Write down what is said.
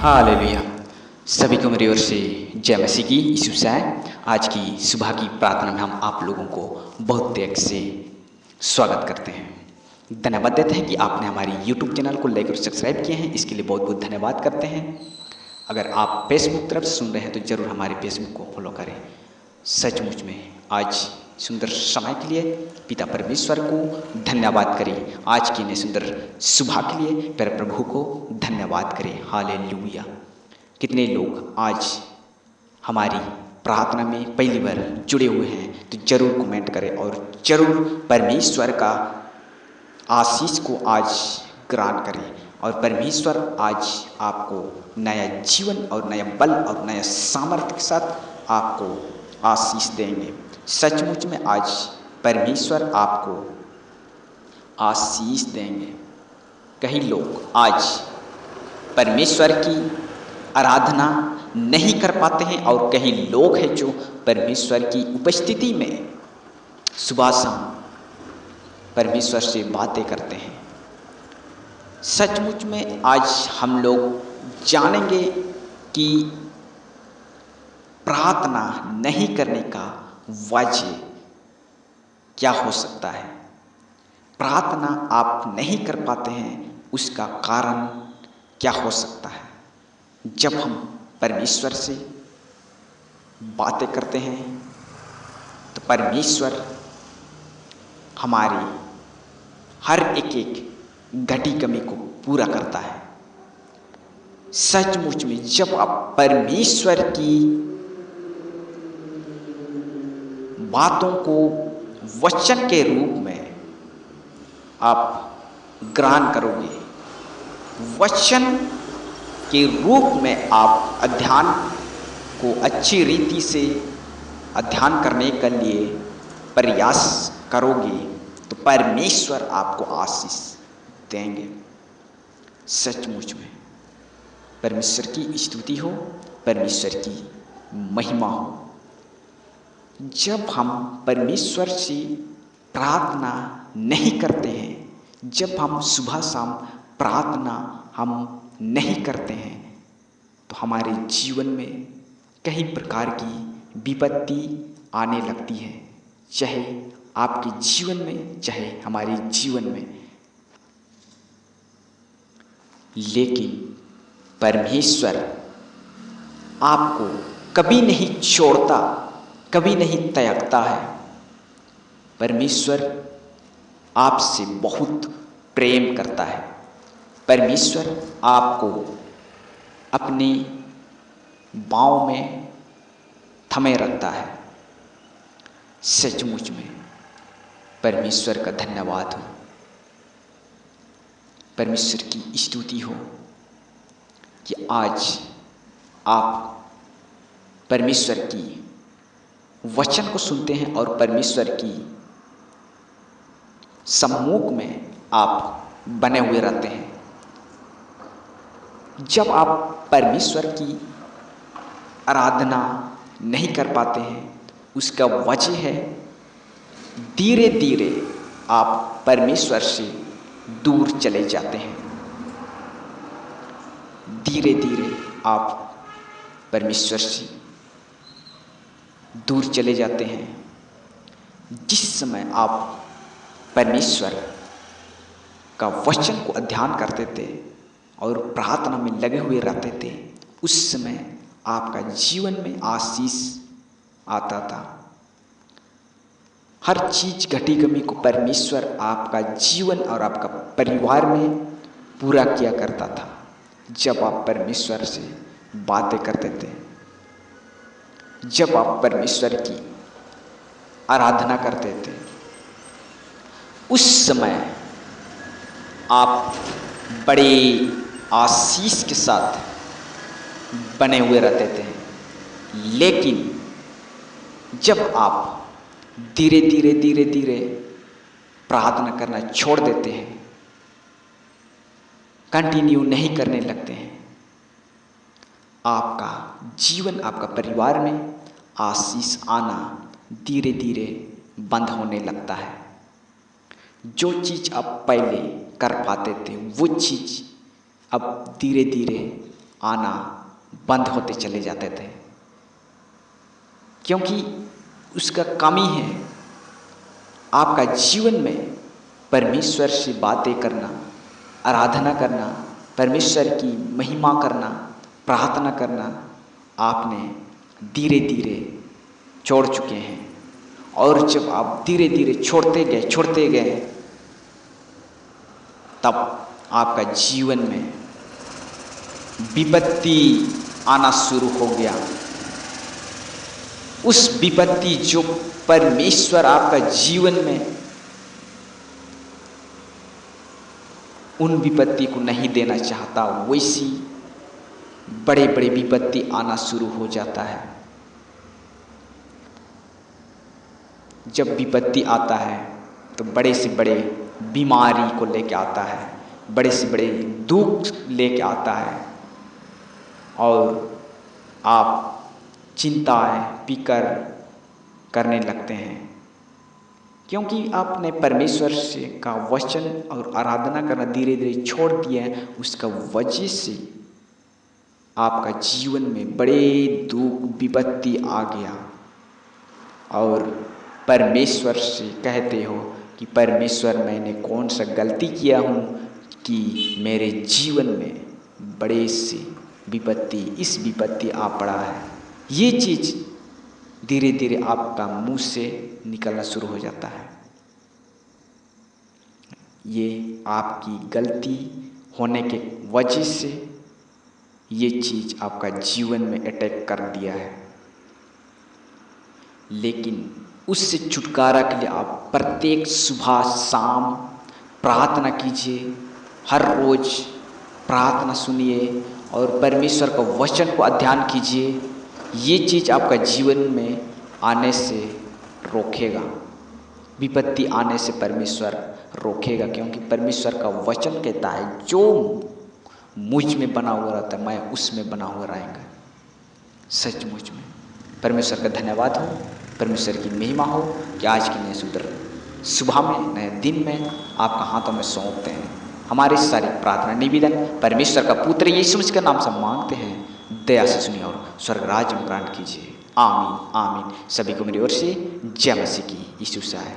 Hallelujah. सभी को मेरी ओर से जय मसीह की। यीशु से आज की सुबह की प्रार्थना में हम आप लोगों को बहुत त्याग से स्वागत करते हैं। धन्यवाद देते हैं कि आपने हमारी YouTube चैनल को लाइक और सब्सक्राइब किए हैं, इसके लिए बहुत बहुत धन्यवाद करते हैं। अगर आप फेसबुक तरफ से सुन रहे हैं तो ज़रूर हमारे फेसबुक को फॉलो करें। सचमुच में आज सुंदर समय के लिए पिता परमेश्वर को धन्यवाद करें। आज की नई सुंदर सुबह के लिए प्यारे प्रभु को धन्यवाद करें। हालेलुया। कितने लोग आज हमारी प्रार्थना में पहली बार जुड़े हुए हैं तो जरूर कमेंट करें और जरूर परमेश्वर का आशीष को आज ग्रहण करें और परमेश्वर आज आपको नया जीवन और नया बल और नया सामर्थ्य के साथ आपको आशीष देंगे। सचमुच में आज परमेश्वर आपको आशीष देंगे। कई लोग आज परमेश्वर की आराधना नहीं कर पाते हैं और कई लोग हैं जो परमेश्वर की उपस्थिति में सुबह शाम परमेश्वर से बातें करते हैं। सचमुच में आज हम लोग जानेंगे कि प्रार्थना नहीं करने का वजह क्या हो सकता है। प्रार्थना आप नहीं कर पाते हैं उसका कारण क्या हो सकता है। जब हम परमेश्वर से बातें करते हैं तो परमेश्वर हमारी हर एक घटी कमी को पूरा करता है। सचमुच में जब आप परमेश्वर की बातों को वचन के रूप में आप ग्रहण करोगे, वचन के रूप में आप अध्ययन को अच्छी रीति से अध्ययन करने के लिए प्रयास करोगे तो परमेश्वर आपको आशीष देंगे। सचमुच में परमेश्वर की स्तुति हो, परमेश्वर की महिमा हो। जब हम परमेश्वर से प्रार्थना नहीं करते हैं, जब हम सुबह शाम प्रार्थना हम नहीं करते हैं तो हमारे जीवन में कई प्रकार की विपत्ति आने लगती है, चाहे आपके जीवन में चाहे हमारे जीवन में। लेकिन परमेश्वर आपको कभी नहीं छोड़ता, कभी नहीं त्यागता है। परमेश्वर आपसे बहुत प्रेम करता है। परमेश्वर आपको अपने बाहों में थमे रखता है। सचमुच में परमेश्वर का धन्यवाद हो, परमेश्वर की स्तुति हो कि आज आप परमेश्वर की वचन को सुनते हैं और परमेश्वर की सम्मुख में आप बने हुए रहते हैं। जब आप परमेश्वर की आराधना नहीं कर पाते हैं उसका वजह है धीरे धीरे आप परमेश्वर से दूर चले जाते हैं। धीरे धीरे आप परमेश्वर से दूर चले जाते हैं। जिस समय आप परमेश्वर का वचन को अध्ययन करते थे और प्रार्थना में लगे हुए रहते थे, उस समय आपका जीवन में आशीष आता था। हर चीज घटी कमी को परमेश्वर आपका जीवन और आपका परिवार में पूरा किया करता था जब आप परमेश्वर से बातें करते थे, जब आप परमेश्वर की आराधना करते थे। उस समय आप बड़े आशीष के साथ बने हुए रहते थे। लेकिन जब आप धीरे धीरे प्रार्थना करना छोड़ देते हैं, कंटिन्यू नहीं करने लगते हैं, आपका जीवन आपका परिवार में आशीष आना धीरे धीरे बंद होने लगता है। जो चीज़ आप पहले कर पाते थे वो चीज़ अब धीरे धीरे आना बंद होते चले जाते थे, क्योंकि उसका कमी है आपका जीवन में परमेश्वर से बातें करना, आराधना करना, परमेश्वर की महिमा करना, प्रार्थना करना आपने धीरे धीरे छोड़ चुके हैं। और जब आप धीरे धीरे छोड़ते गए तब आपका जीवन में विपत्ति आना शुरू हो गया। उस विपत्ति जो परमेश्वर आपका जीवन में उन विपत्ति को नहीं देना चाहता, वैसी बड़े बड़े विपत्ति आना शुरू हो जाता है। जब विपत्ति आता है तो बड़े से बड़े बीमारी को लेके आता है, बड़े से बड़े दुख लेके आता है, और आप चिंताएं फिकर करने लगते हैं, क्योंकि आपने परमेश्वर से का वचन और आराधना करना धीरे धीरे छोड़ दिया है। उसका वजह से आपका जीवन में बड़े दुख विपत्ति आ गया, और परमेश्वर से कहते हो कि परमेश्वर मैंने कौन सा गलती किया हूँ कि मेरे जीवन में बड़े से इस विपत्ति आ पड़ा है। ये चीज़ धीरे धीरे आपका मुंह से निकलना शुरू हो जाता है। ये आपकी गलती होने के वजह से ये चीज़ आपका जीवन में अटैक कर दिया है। लेकिन उससे छुटकारा के लिए आप प्रत्येक सुबह शाम प्रार्थना कीजिए, हर रोज प्रार्थना सुनिए और परमेश्वर का वचन को अध्ययन कीजिए। ये चीज़ आपका जीवन में आने से रोकेगा, विपत्ति आने से परमेश्वर रोकेगा, क्योंकि परमेश्वर का वचन कहता है जो मुझ में बना हुआ रहता है मैं उसमें बना हुआ रहेगा। सचमुच में परमेश्वर का धन्यवाद हो, परमेश्वर की महिमा हो कि आज की नए सुंदर सुबह में, नए दिन में आपका हाथों में सौंपते हैं। हमारी सारी प्रार्थना निवेदन परमेश्वर का पुत्र यीशु मसीह के नाम से मांगते हैं। दया से सुनिए और स्वर्ग राज्य में ग्रहण कीजिए। आमीन आमीन। सभी को मेरी ओर से जय मसीह की। यीशु से आए।